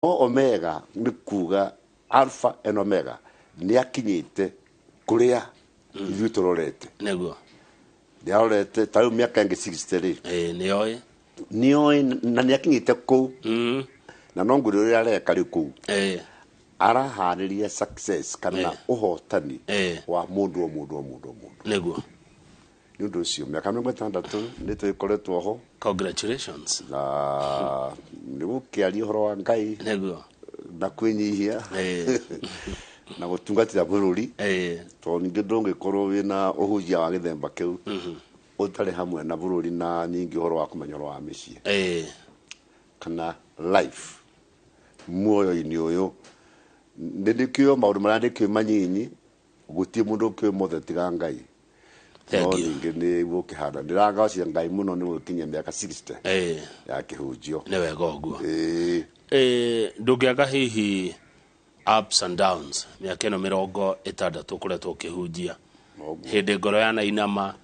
omega ni kuga alpha and omega ni akinyite kuria ithuĩ tũrorete Neguo. nĩarorete tarĩu mĩaka ĩngĩ 60 rĩ nĩoĩ na nĩakinyite kũu na no ngũrĩ ũrĩa areka rĩu kũu araharĩria success kana ũhotani wa mũndũ o mũndũ Neguo. nĩ ũndũ ũcio mĩaka 60 nĩ tũgĩkoretwo ho. Congratulations. Na nĩ gũkĩaria ũhoro wa Ngai Neguo. na kwĩnyihia na gũtungatĩra bũrũri tondũ ningĩ ndũngĩkorwo wĩna ũhunjia wa gĩthemba kĩu ũtarĩ hamwe na bũrũri na ningĩ ũhoro wa kũmenya ũhoro wa mĩciĩ kana life muoyo-inĩ ũyũ ndĩkĩo maũndũ marĩa ndĩkĩo manyinyi gũtirĩ mũndũ ũkĩũĩ mothe tiga Ngai no ningĩ nĩ gũkĩhanda ndĩrangacĩria Ngai mũno nĩ gũkinyia mĩaka 60 ya kĩhunjio nĩ wega ũguo ndũngĩaga hihi ups and downs mĩaka ĩno 60 ũkoretwo ũkĩhunjia hĩndĩ ngoro yanainama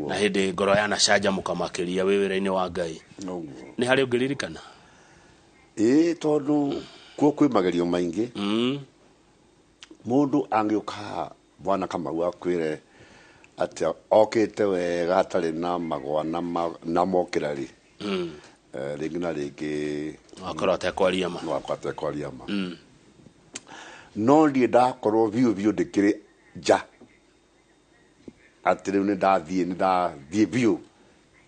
na hĩndĩ ngoro yanacanjamũka makĩria wĩ wĩra-inĩ wa Ngai nĩ harĩ ũngĩririkana tondũ kuo kwĩ magerio maingĩ mũndũ angĩũka Bwana Kamau akwĩre atĩ okĩte wega hatarĩ na magwa na mokĩra rĩ rĩngĩ na rĩngĩ wakorwo atekwaria ma no ndiĩ ndakorwo biũ ndĩkĩrĩ nja atĩ rĩu nĩ ndathiĩ biũ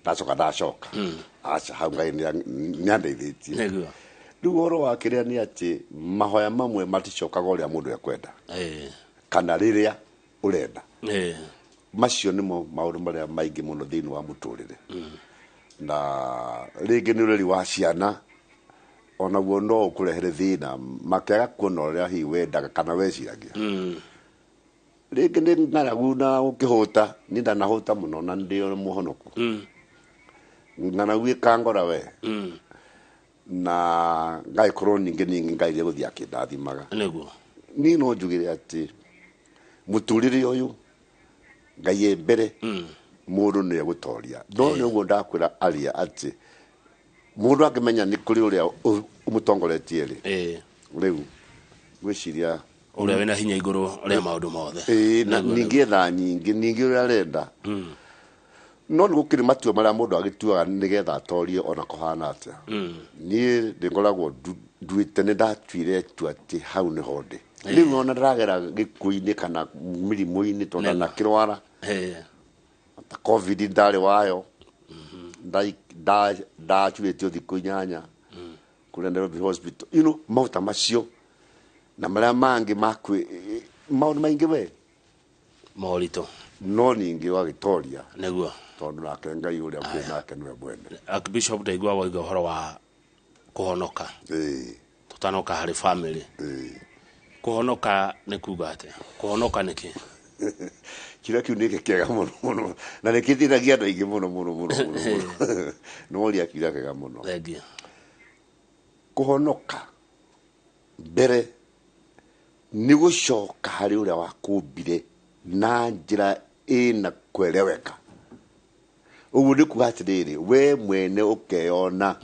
ndacoka aca hau Ngai nĩandeithĩtie Neguo. rĩu ũhoro wa kĩrĩa nĩ atĩ mahoya mamwe maticokaga ũrĩa mũndũ ekwenda kana rĩrĩa ũrenda macio nĩmo maũndũ marĩa maingĩ mũno thĩinĩ wa mũtũrĩre na rĩngĩ nĩ ũreri wa ciana onaguo no ũkũrehere thĩna makĩaga kuona ũrĩa hihi wendaga kana weciragia rĩngĩ nĩ ng'aragu na ũkĩhũta niĩ ndanahũta mũno na ndĩ mũhonoku ng'aragu ĩkangora we na ngagĩkorwo ningĩ Ngai gũthiĩ akĩndathimaga niĩ no njugĩre atĩ mũtũrĩre ũyũ Ngai mbere mũndũ nĩ egũtoria no nĩ ũguo ndakwĩra aria atĩ mũndũ akĩmenya nĩ kũrĩ ũrĩa ũmũtongoretie rĩ rĩu gwĩciria ũrĩa wĩna hinya igũrũ rĩa maũndũ mothe ningĩ etha ningĩ ũrĩa arenda no nĩ gũkĩrĩ matua marĩa mũndũ agĩtuaga nĩgetha atorie ona kũhana atĩa niĩ ndĩkoragwo nduĩte nĩ ndatuire tu atĩ hau nĩho ndĩ rĩu ona ndĩragera gĩkuũ-inĩ kana mĩrimũ-inĩ tondũ ndakĩrwara ta covid ndarĩ wayo ndaturĩtio thikũ 8 kũrĩa Nairobi hospital maũta macio na marĩa mangĩ maũndũ maingĩ we moritũ no ningĩ wagĩtoria Neguo. tondũ nake Ngai ũrĩa mwĩ nake nĩwe mwene Archbishop ndaigua woiga ũhoro wa kũhonoka tũtanoka harĩ family kũhonoka nĩ kuga atĩa kũhonoka nĩkĩ kĩrĩa kĩu nĩ kĩega mũno na nĩ kĩthĩnagia andũ aingĩ mũno no ũrĩa kiuga kĩega mũno kũhonoka mbere nĩ gũcoka harĩ ũrĩa wakũmbire na njĩra ĩna kwereweka ũguo nĩ kuga atĩrĩrĩ we mwene ũkeyona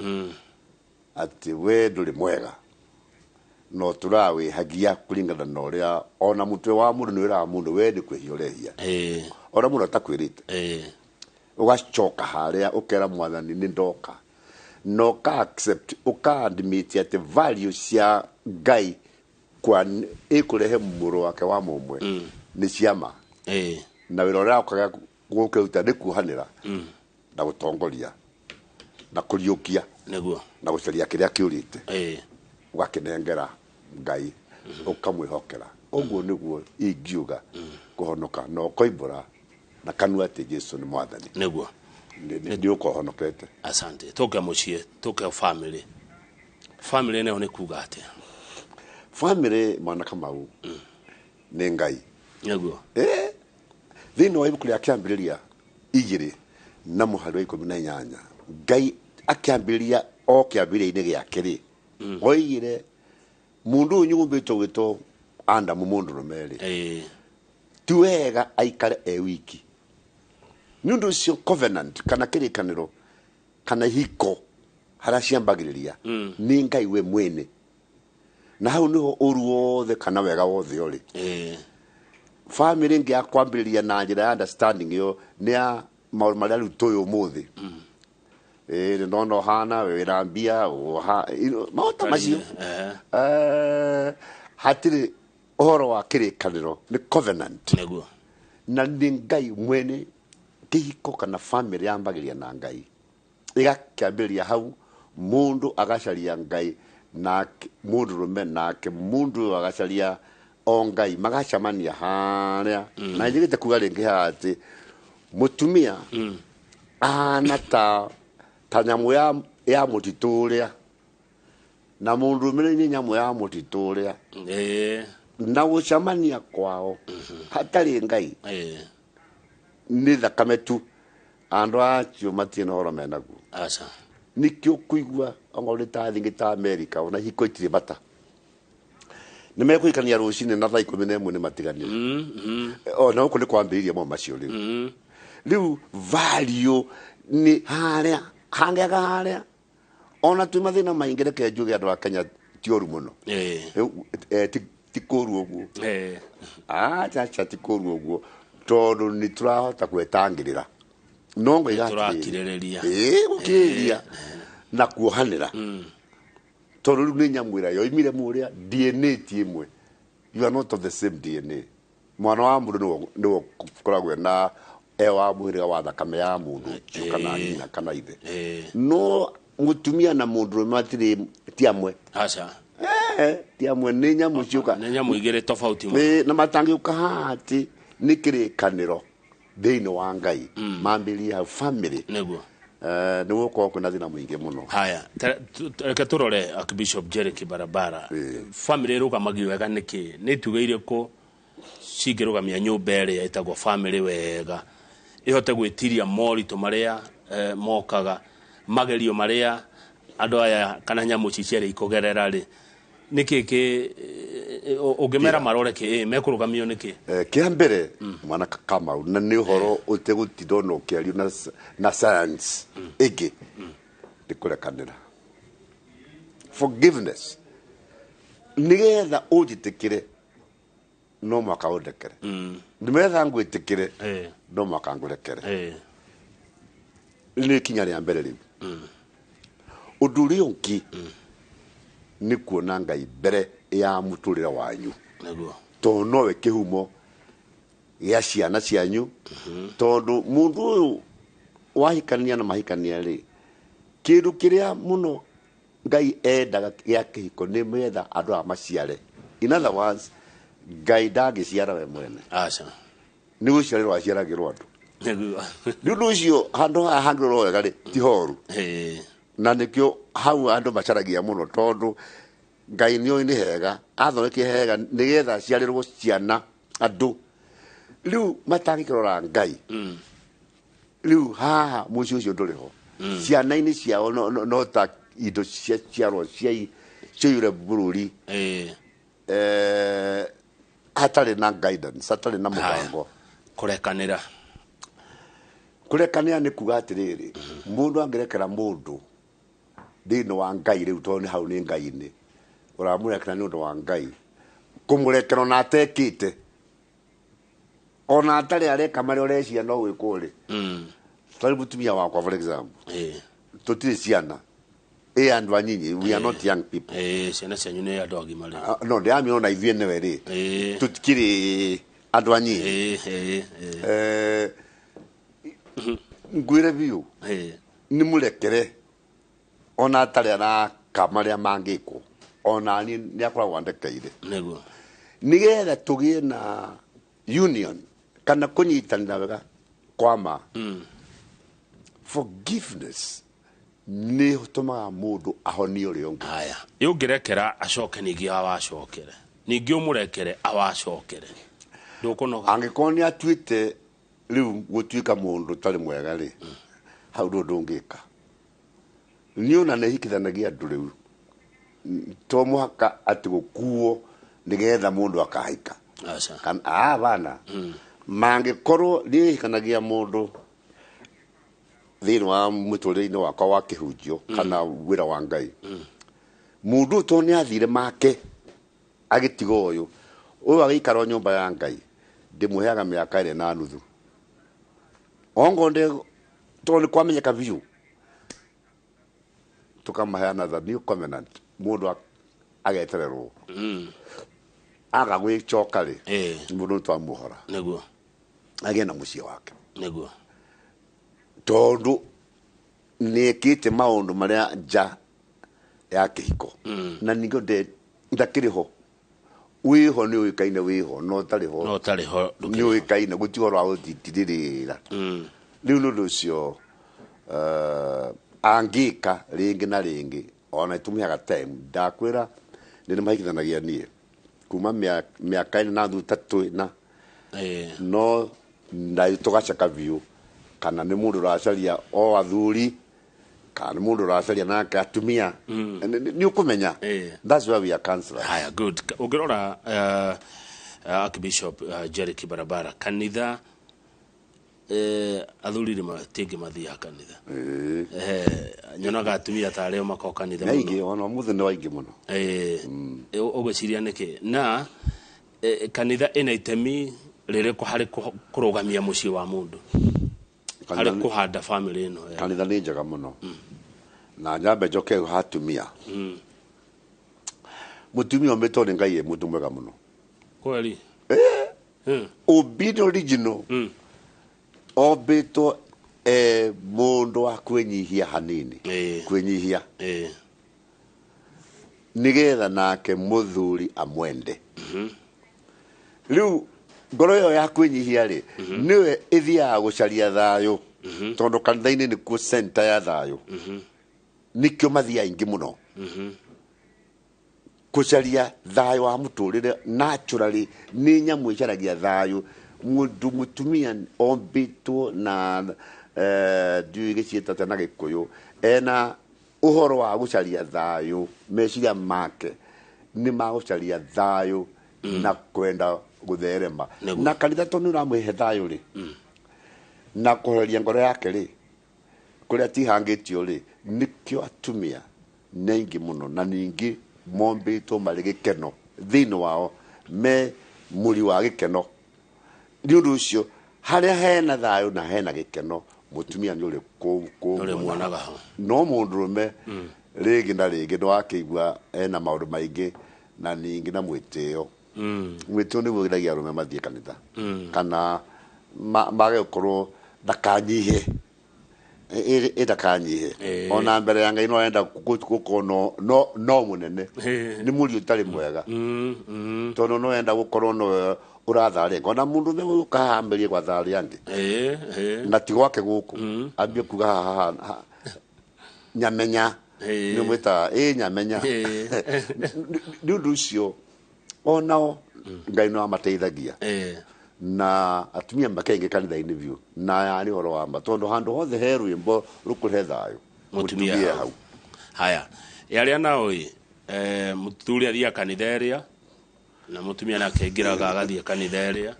atĩ we ndũrĩ mwega no tũrawĩhagia kũringana na ũrĩa ona mũtwe wa mũndũ nĩ wĩra wa mũndũ we nĩ kwĩhia ũrehia ona mũndũ atakwĩrĩte ũgacoka harĩa ũkera Mwathani nĩ ndoka na ũka-accept ũka-admit atĩ value cia Ngai ĩkũrehe mũrũ wake wa mũmwe nĩ ciama na wĩra ũrĩa ũkaga gũkĩruta nĩ kuohanĩra na gũtongoria na kũriũkia na gũcaria kĩrĩa kĩũrĩte ũgakĩnengera Ngai ũkamwĩhokera ũguo nĩguo ingiuga kũhonoka na ũkoimbũra na kanua atĩ Jesũ nĩ Mwathani nĩguo nĩ ũkũhonokete. Asante. Tũke mũciĩ tũke family nayo nĩ kuga atĩa family Mwana Kamau nĩ Ngai nĩguo thĩinĩ wa ibuku rĩa kĩambĩrĩria 2 na mũhari wa 18 Ngai akĩambĩrĩria o kĩambĩrĩria-inĩ gĩake rĩ oigire mũndũ ũyũ nyũmbĩtwo gwĩtwo Adamu mũndũrũme rĩ ti wega aikare wiki nĩ ũndũ ũcio covenant kana kĩrĩkanĩro kana hiko harĩa ciambagĩrĩria nĩ Ngai we mwene na hau niho uru wothe kana wega wothe uri family ngi akwambiriria na njira ya understanding yo ni ya maũndũ marĩa rĩu tũĩ ũmũthĩ no hana wĩra mbia maũndũ macio hatirĩ ũhoro wa kĩrĩkanĩro nĩ covenant na nĩ Ngai mwene kĩhiko kana family yambagĩrĩria na Ngai ĩgakĩambĩrĩria hau mũndũ agacaria Ngai na mũndũ rũme nake mũndũ agacaria o Ngai magacamania harĩa na njĩgĩte kuga rĩngĩ haha atĩ mutumia ana ta nyamu ya mũtitũ ũrĩa na mũndũ ũmĩrĩ nyamu ya mũtitũ ũrĩa na gũcamania kwao hatarĩ Ngai nĩ thakame tu andũ acio matirĩ na ũhoro menaguo nĩkĩo kũigua ongorwo ta thingĩ ta America ona hiko itirĩ bata nĩ mekũikania rũcinĩ na thaa 11 nĩ matiganire ona gũkũ nĩ kwambĩrĩria mo macio rĩu value ni harĩa hangĩaga harĩa ona tu mathĩna maingĩ reke njuge andũ a Kenya ti ũru mũno ti kũru ũguo acha ti kũru ũguo tondũ nĩ tũrahota gwetangĩrĩra no tũrakirĩrĩria gũkirĩrĩria na kuohanĩra tondũ rĩu nĩ nyamũ ĩrĩa yoimire mũrĩa DNA ti ĩmwe you are not of the same DNA mwana wa mũndũ nĩwe koragwo na ewa mwĩrĩga wa thakame ya mũndũ kana nyina kana ithe no mutumia na mũndũ matirĩ ti amwe ti amwe nĩ nyamũ ciũka nĩ nyamũ igĩrĩ tofauti na matangĩũka haha atĩ nĩ kĩrĩkanĩro thĩinĩ wa Ngai mambĩrĩria family nĩguo nĩ gũkorwo kwĩna thĩna mũingĩ mũno haya reke tũrore Archbishop Jerry Kibarabara family ĩrũgamagio wega nĩkĩ nĩ tuge irĩkũ cingĩrũgamia nyũmba ĩrĩa ĩtagwo family wega ihote gwĩtiria moritũ marĩa mokaga magerio marĩa andũ aya kana nyamũ ciciarĩ ikugerera rĩ nĩkĩ ũngĩmera marore kĩ mekũrũgamio nĩkĩ kĩa mbere mwana Kamau na nĩ ũhoro ũtegũtinda no ũkĩario na science ĩngĩ nĩ kũrekanĩra forgiveness nĩgetha ũnjĩtĩkĩre no mwaka ũndekere nĩmetha ngwĩtĩkĩre no mwaka ngũrekere nĩ kinya rĩa mbere rĩu ũndũ ũrĩa ũngĩ nĩ kuona Ngai mbere ya mũtũrĩre wanyu tondũ nowe kĩhumo gĩa ciana cianyu tondũ mũndũ ũyũ wahikania na mahikania rĩ kĩndũ kĩrĩa mũno Ngai endaga gĩa kĩhiko nĩ metha andũ a maciare in other words Ngai ndangĩciara we mwene nĩ gũciarĩrwo aciaragĩrwo andũ rĩu ũndũ ũcio handũ haha hangĩrorwo wega rĩ ti horu na nĩkĩo hau andũ macaragia mũno tondũ Ngai nĩoĩ nĩ hega athondeke hega nĩgetha aciarĩrwo ciana andũ rĩu matangĩkĩrora Ngai rĩu haha mũciĩ ũcio ndũrĩ ho ciana-inĩ ciao no ta indo ciarwo ciaiyũre bũrũri hatarĩ na guidance hatarĩ na mũbango kũrekanĩra nĩ kuga atĩrĩrĩ mũndũ angĩrekera mũndũ thĩinĩ wa Ngai rĩu tondũ hau nĩ Ngai-inĩ ũramũrekera nĩ ũndũ wa Ngai kũmũrekera ona atekĩte ona atarĩ areka marĩa ũreciria no gwĩkwo rĩ tondũ mũtumia wakwa for example tũtirĩ ciana andũ anyinyi we are not young people ciana cianyu nĩ andũ agima rĩ no ndĩramĩona ona ithuĩ nĩwe rĩ tũtikĩrĩ andũ anyinyi ngwĩre biũ nĩ mũrekere ona atarĩ araka marĩa mangĩkwo ona niĩ nĩ akoragwo andekeire nĩgetha tũgĩe na union kana kũnyitanĩra wega kwama forgiveness nĩ ũtũmaga mũndũ ahonie ũrĩa ũngĩ haya ũngĩrekera acoke ningĩ awacokere ningĩ ũmũrekere awacokere ndũkũnoga angĩkorwo nĩ atuĩte rĩu gũtuĩka mũndũ ũtarĩ mwega rĩ hau ndũngĩka nĩ ona nĩ hikithanagia andũ rĩu to mũhaka atĩ gũkuo nĩgetha mũndũ akahika bana mangĩkorwo nĩ hikanagia mũndũ thĩinĩ wa mũtũrĩre-inĩ wakwa wa kĩhunjio kana wĩra wa Ngai mũndũ to nĩ athire make agitigo uyu agikara nyumba ya Ngai ndimuheaga miaka 4.5 ongo nde toni kwamenyeka biu tukamaheana the new covenant mundu agetererwo aga gwicoka ri mundu twamuhora niguo agena mucie wake niguo tondu nekite maundu maria nja ya kihiko na ningo de ndakiriho wiho ni uikaine wiho no tariho ni uikaine gutihoro au titirira riu nundu ucio angika ringi na ringi ona tumiaga time ndakwira ni mahikithanagia nie kuma miaka 4 na no ndai tugacaka biu kana ni mundu racaria o athuri kana mundu racaria nake atumia ni ukumenya that's why we are counselors. Haya, good. Ugirora Archbishop Jerry Kibarabara kanitha athuri ni matingi mathia kanitha nyonaga atumia ta areo mako kanitha muno ngi ona muthe ni waingi muno ugeciria niki na kanitha ina itemi rire ko hari kurugamia mucie wa mundu hari kuhanda family ino kanitha ni njega muno na nyambe joke hatumia mutumia mbeto ni Ngai mutu mwega muno kweli obino original obeto mundu akwenyihia hanini kwenyihia nigetha nake muthuri amwende riu ngoro yo ya kwenyihia ri niwe ithia gucaria thayo tondu kanitha-ini ni ku center ya thayo nikyo mathia ingi muno kucaria thayo wa muturire naturally ni nyamu icaragia thayo mundu mutumia ombitwo na gicieta tena Gikuyu ena uhoro wa gucaria thayo meciria make ni magucaria thayo na kwenda gutherema na kanitha tonu uramwihe thayo ri na kuheria ngoro yake ri kuria tihangitio ri nikyo atumia nengi muno na ningi mombitwo mari gikeno thini wao me muri wa gikeno riundu ucio haria hena thayo na hena gikeno mutumia ni uri uri mwonaga no mundurume rigi na rigi ndo akigwa ena maundu maingi na ningi na mwitio mwitio ni wiragia rume mathie kanitha kana mage ukorwo ndakanyihe ndakanyihe ona mbere ya Ngai no enda gukorwo no munene ni muri utari mwega tondu no enda gukorwo no uratharenga ona mundu me ukahamberie kwa thari angi na tigwake guku ambie kuga haha nyamenya ni mwita nyamenya ni ucio onao Ngai no amateithagia na atumia makenge kanitha-ini biu na yari horo wa tondu handu hothe heru imbo rukuhe thayo mutumia hau. Haya yari anaoi muthuri athia kanitha iria na mutumia nake ingiraga agathie kanitha iria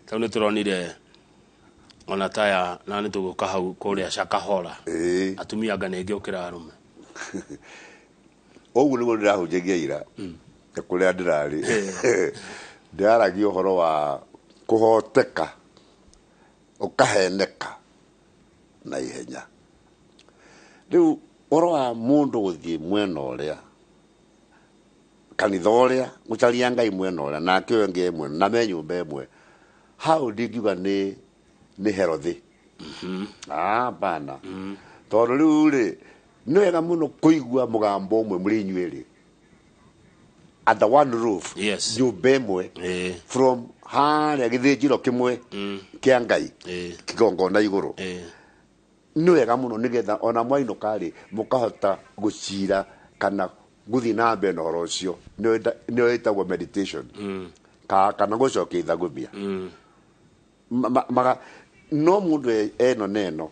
tau ni turonire ona taya na ni tuguka hau kuria Shakahora atumia ganenge ukira arume ogu ni ngorira hujegi ira kuria ndirari ndiaragi uhoro wa kuhoteka ukaheneka na ihenya riu oro wa mundu guthie mwena uria kanitha uria gucaria Ngai mwena uria na kio nge mwe na me nyumba imwe how did you ni herothi bana tondu riu ri ni wega muno kuigua mugambo umwe muri inyuiri under one roof nyumba imwe from haria githijiro kimwe kia Ngai kigongona iguru ni wega muno nigetha ona mwainuka ri mukahota gucira kana guthi na mbere na horo ucio ni wetagwo meditation kana gucokia ithagumia no mundu eno neno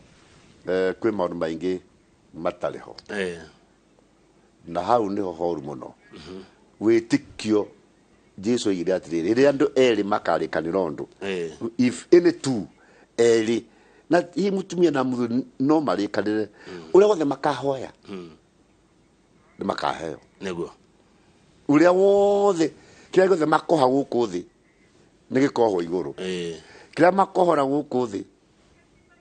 kwi maundu maingi matariho na hau niho horu muno witikio Jesu igire atiriri iri andu eri makarikanira undu if any two eri na hi mutumia na muthu no marikanire uria wothe makahoya ni makaheo niguo uria wothe kira gothe makoha guku thi ni gikoho iguru kira makohora guku thi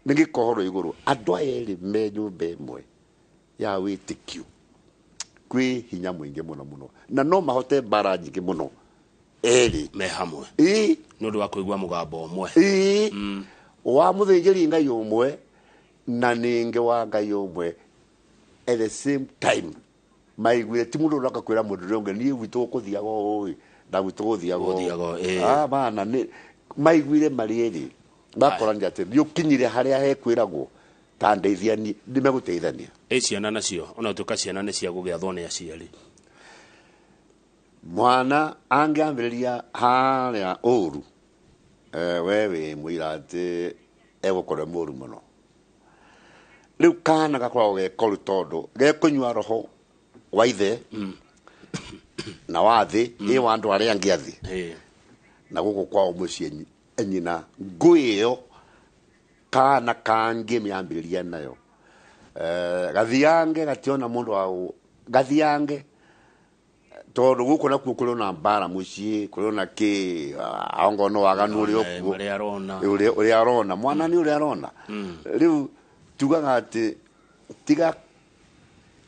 ni gikohoro iguru andu eri me nyumba imwe ya witikio kwi hinya mwingi muno na no mahote bara nyingi muno eri me hamwe nundu wa kuigwa mugambo umwe wa muthinjiri ngai umwe na ninge wa ngai umwe at the same time maigwire ti mundu uraka kwira mundu ronge ni witu kuthiaga oi na witu guthiaga bana ni maigwire marieri bakorania ati ni ukinyire haria he kwiragwo ta ndeithia ni meguteithania ciana nacio ona tuka ciana ni cia gugiathwo ni aciari mwana angiambiriria haria uru wewe mwira ati egukore muru muno riu kana gakoragwo gekoru tondu gekunyua roho wa ithe na wathi wa andu aria angi athi na guku kwao mucii nyina ngui iyo kana kangi miambiriria nayo gathiange gationa mundu wa gathiange tondu guku nakuo kuri na mbara mucii kuri na ki aongo no waganu uri arona mwana ni uri arona riu tugaga ati tiga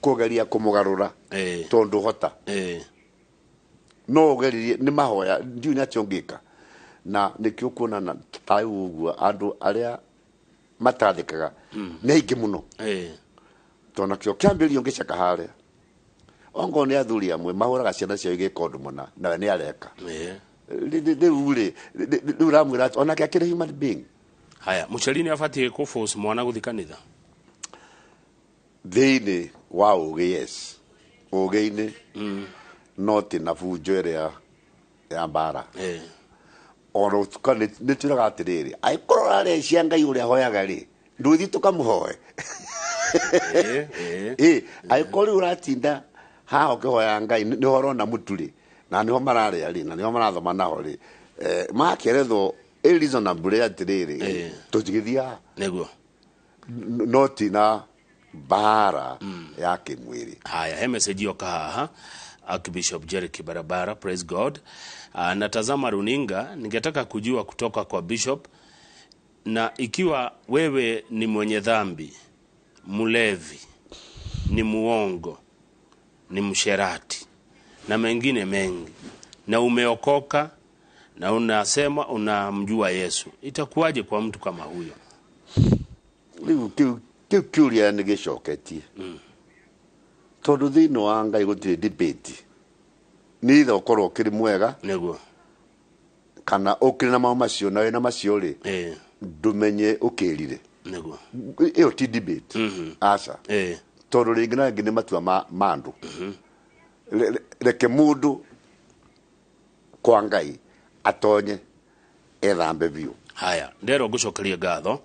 kugeria kumugarura tondu hota no geririe ni mahoya ndiu ni ationgika na nikio kuona na tayu uguo andu aria matathikaga ni aingi muno tona kio kiambirio ngicaka haria ongo ni athuri amwe mahuraga ciana cio igikondu muna na ni areka riu ramwira ona ke akiri human being haya muceri ni abatie ku force mwana guthi kanitha thiini wa ugi yes ugi-ini not na fujo iria ya mbara oro tukane ni turaga atiriri aikorora ri cia ngai uria hoyaga ri nduthi tukamuhoe aikori uratinda ha ukihoya ngai ni horona muturi na niho marari ari na niho marathoma naho ri makeretho reasonable atiriri tutigithia neguo not na bara ya kimwiri haya he message yoka haha Archbishop Jerry Kibarabara, praise God. Natazama runinga, ningetaka kujua kutoka kwa Bishop, na ikiwa wewe ni mwenye dhambi, mulevi, ni muongo, ni msherati, na mengine mengi, na umeokoka, na unasema unamjua Yesu, itakuwaje kwa mtu kama huyo? Kiuria ni gicoketie tondu thiini wa ngai gutiri debate ni ithe ukorwo ukiri mwega neguo kana ukiri na maundu macio na wina macio ri ndumenye ukirire neguo iyo ti debate aca tondu ringi na ringi ni matua mandu reke mundu kwa ngai atonye ethambe biu haya ndero gucokeria ngatho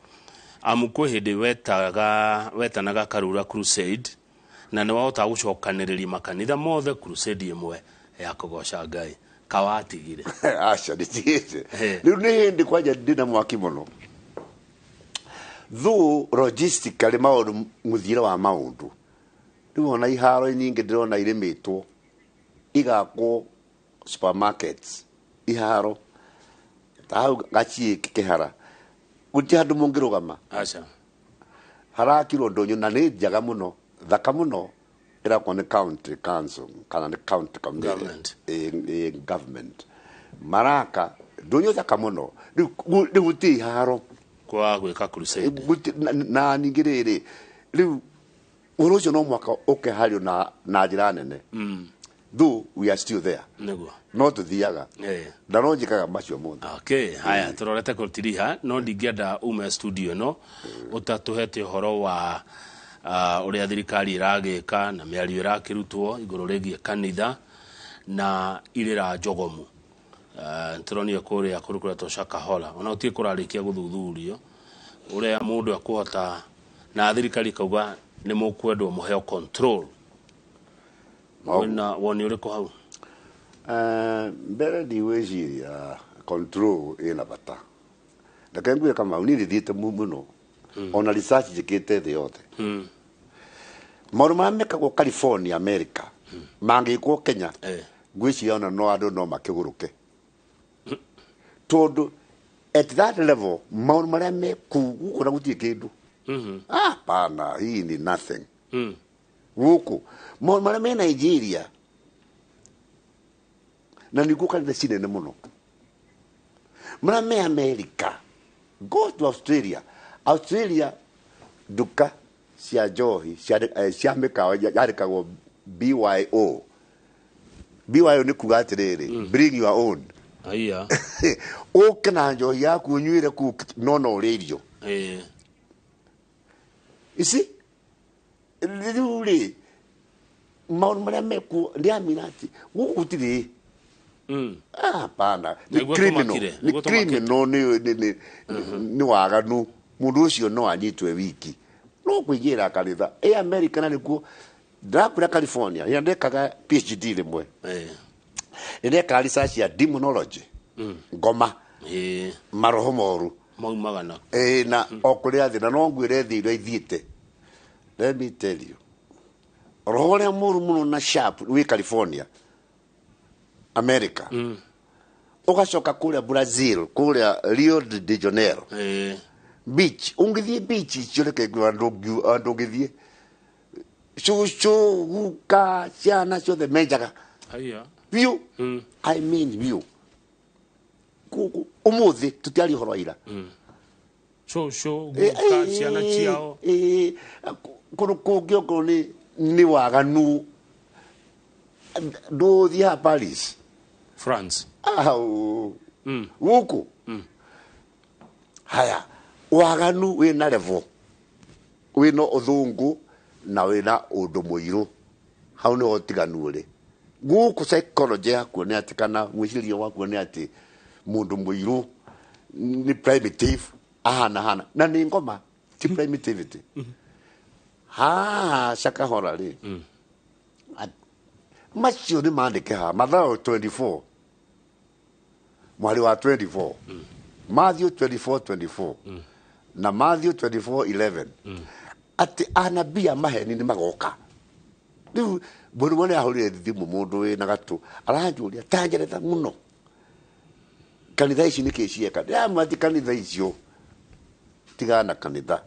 amukwe hindi wetanaga Karura Crusade na ni wahota gucokaniriria makanitha mothe crusade imwe ya kugoca ngai kawatigire aca nditigite riu ni hindi kwanja ndina mwaki muno thu logistically maundu muthira wa maundu riu ona iharo nyingi ndirona irimitwo igakwo supermarkets iharo tau gachi kihara guti handu mungirugama aca harakirwo ndonyo na ni njaga muno thaka muno ira kwa ni county council kana ni county government government maraka ndonyo thaka muno ni guti haro kwa gwika crusade na ningiriri riu urucio no mwaka ukehario na njira nene though we are still there neguo no tuthiaga ndarojikaga macio mothe okay haya turorete kurtiriha no ndingienda ume studio no utatuhete horo wa uria thirikari iragika na miario irakirutwo iguru rigie kanitha na irira njogomu turonie kuria kurukura toshaka hola ona utie kurarikia guthuthurio uria mundu akuhota na thirikari kauga ni mukwendwo muheo control na woni uriko hau mbere ndiweciria control ina bata ndakengwira kama unini thiite muno ona research jikite thi yothe maundu mamekagwo California America mangikwo Kenya gwiciria ona no andu no makiguruke tondu at that level maundu maria me kugu kuna gutie kindu pana hii ni nothing guku maundu maria me Nigeria na niguo kanitha cinene muno maria me America. Go to Australia duka cia njohi cia mikawa yarikagwo BYO ni kuga atiriri bring your own aya uke na njohi yaku unyuire ku nono uririo isi ruri maundu maria meku ndiaminati gugutiri pana ni criminal ni waganu mundu ucio no anyitwe wiki no kuigira kanitha America na nikuo ndakura California yandekaga PhD rimwe ndeka research ya demonology ngoma maroho moru maumagana na okuria thina no ngwire thiro ithiite. Let me tell you roho ya muru muno na sharp wi California America ugacoka kuria Brazil kuria Rio de Janeiro beach ungithie beach cioreke andu ngithie cucu guka ciana ciothe menjaga view I mean view umuthi tutiari horo ira cucu guka ciana ciao kungio ni waganu nduthia Paris France guku haya waganu wina level wina uthungu na wina undu muiru hau ni otiganu uri guku psychology yaku ni atikana mwicirio waku ni ati mundu muiru ni primitive hana na ni ngoma ti primitivity shaka horari macio ni mandike ha Mathayo 24 mwali wa 24 Matthew 24 na Matthew 24:11 ati anabii maheni ni magoka riu mburu wone ahurire thimu mundu we na gatu aranjuria tanjereta muno kanitha ici ni kicieka ndamwati kanitha icio tigana kanitha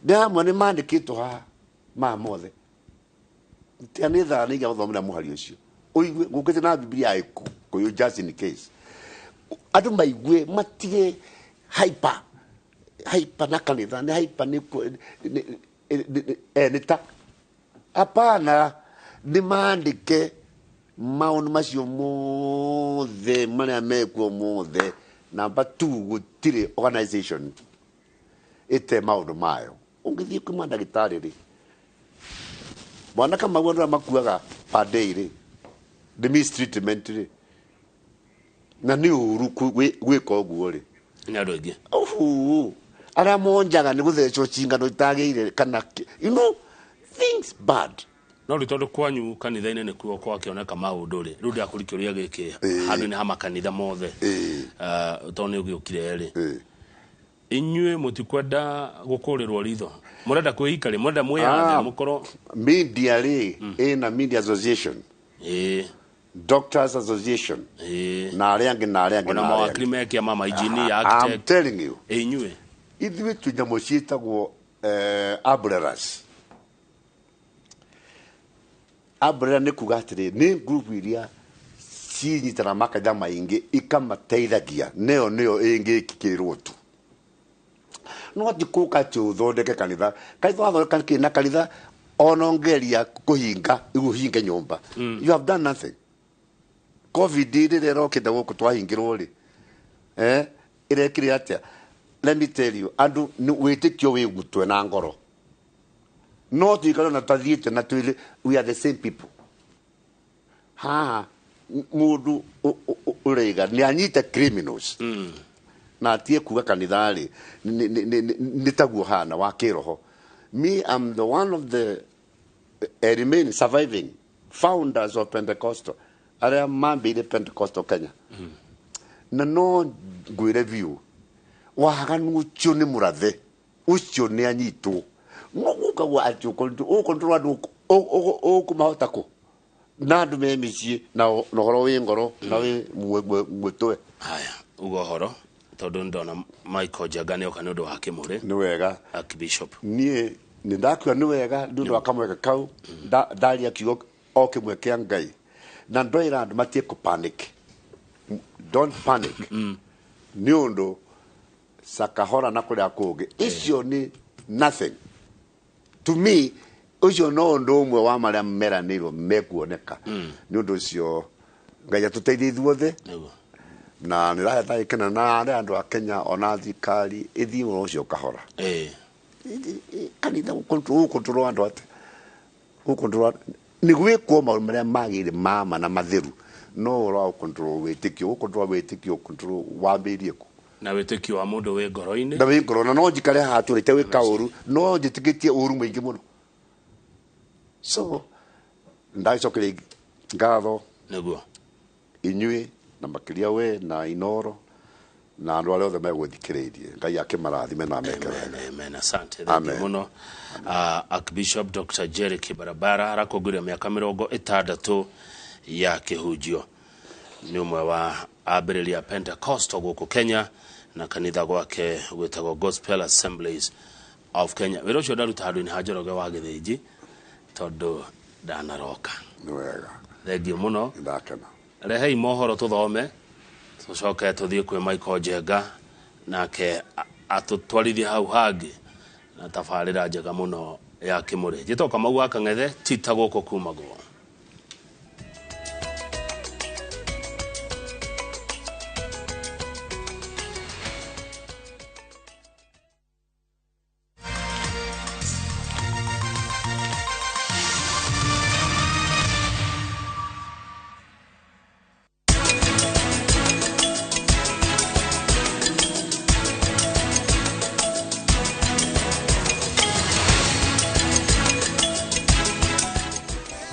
ndamwe ni mandikitwo ha mothe tianitha ni gathomera muhari ucio uigue gukite na Biblia aiku kuyu just in case adu maigwe matige hyper na kanitha ni hyper ni ta apana ni mandike maundu macio mothe maria mekuo mothe. Number 2 gutire organization ite maundu mayo ungithie kuma ndagitari ri mwana kama wona makuaga per day ri the mistreatment ri na ni uru gwika uguo ri ni andu aingi ara monjaga ni guthecwo cingano itageire kana things bad no ritondu kwanyu kanitha-ini nikuo kwakioneka maundu ri riu ndiakurikiria giki handu ni hama kanitha mothe to ni ugiukire ri inyue mutikwenda gukurirwo ritho murenda kwikari murenda mwiyathe mukoro media ri ina media association doctors association na ariangi na mawakili mekia mama injini architect. I'm telling you inyue ithiwe tunyamo ciitagwo abrera ni kuga atiri ni group iria cinyitana makanitha maingi ikamateithagia neo ingikikirwo tu no atikuka tuthondeke kanitha wathondeka na kanitha onongeria kuhinga iguhinge nyumba you have done nothing. COVID ire rokite guku twahingirwo ri irekire atia. Let me tell you andu ni witikio wi gutwe na ngoro no tikana na tathiete na twile we are the same people mundu urega ni anyite criminals na atie kuga kanitha ri ni taguo hana wa kiroho. Me I'm the one of the remain surviving founders of Pentecostal aria mambire Pentecostal Kenya na no ngwire view waganu ucio ni murathe ucio ni anyitwo no gukagwa ati ukontrol kumahota ko na ndu me mici na horo wi ngoro na wi mwetwe haya ugo horo tondu ndona Michael Jagane okanodo wake muri ni wega Archbishop nie ni ndakwa ni wega ndu akamweka kau ndali akigo okimwe kia Ngai na ndoira andu matie ku panic. Don't panic. Ni undu sakahora na kuria kuge icio ni nothing to me. Ucio no ndo umwe wa maria meranirwo mekuoneka ni undu cio Ngai atuteithie ithuothe na niraheta ikena na andu a Kenya ona thikari ithi ucio kahora kanitha control andu ate control ni gwikwo maundu maria magire mama na matheru no ro control wetikio control wambirie ku na wetikio wa mundu we ngoro-ini na we ngoro na no njikare haturite wika uru no njitikitie uru mwingi muno. So ndaicokire ngatho niguo inyui na makiria we na Inoro na andu aria othe megwithikiririe Ngai akimarathime na mekere. Amen. Asante muno. Archbishop Dr. Jerry Kibarabara arakonguria miaka 60 ya kihunjio ni umwe wa abiriria Pentecostal guku Kenya na kanitha gwake gwetagwo Gospel Assemblies of Kenya. Wiro cio ndaruta handu ni Njoroge wa Githiji tondu ndanaroka ni wega thengio muno ndakena rehei mohoro tuthome tucoke tuthie kwi Michael Jenga nake atutwarithie hau hangi na tabarira njega muno ya kimuri njitoka mau akang'ethe tita guko kumagwo.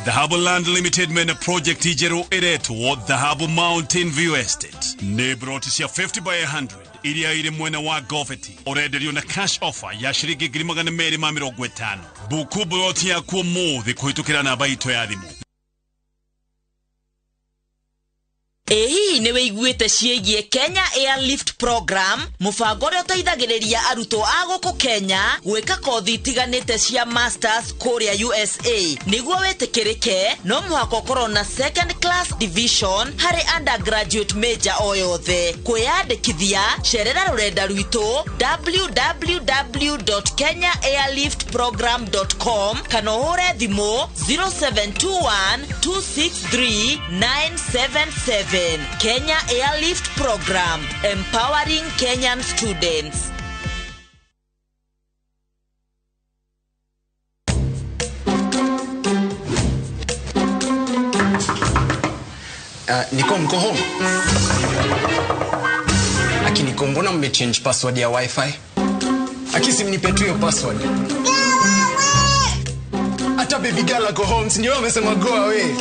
Dhahabu Land Limited mena project ijero eretwo Dhahabu Mountain View Estate. Nebrotisia 50 by 100. Iria ire mwena wa Goveti. Orenderio na cash offer ya shiringi 250. Buku broti ya kuo muthi kuhitukira na baito ya thimu. Hii niwe iguite ciĩgie Kenya Airlift Program, mubango uria uteithagiriria aruto a guku Kenya gwika kothi itiganite cia masters kuria USA. Niguo wetikirike no muhaka ukorwo na second class division hari undergraduate major o yothe. Kwiyandikithia cerera rurenda rwitu www.kenyaairliftprogram.com kana uhure thimu 0721 263 977. Kenya Airlift Program, empowering Kenyan students. Niko home. Aki niko mbona mmechange password ya wifi? Aki simnipe tu hiyo password. Hata baby girl ako home, ndio amesema go away.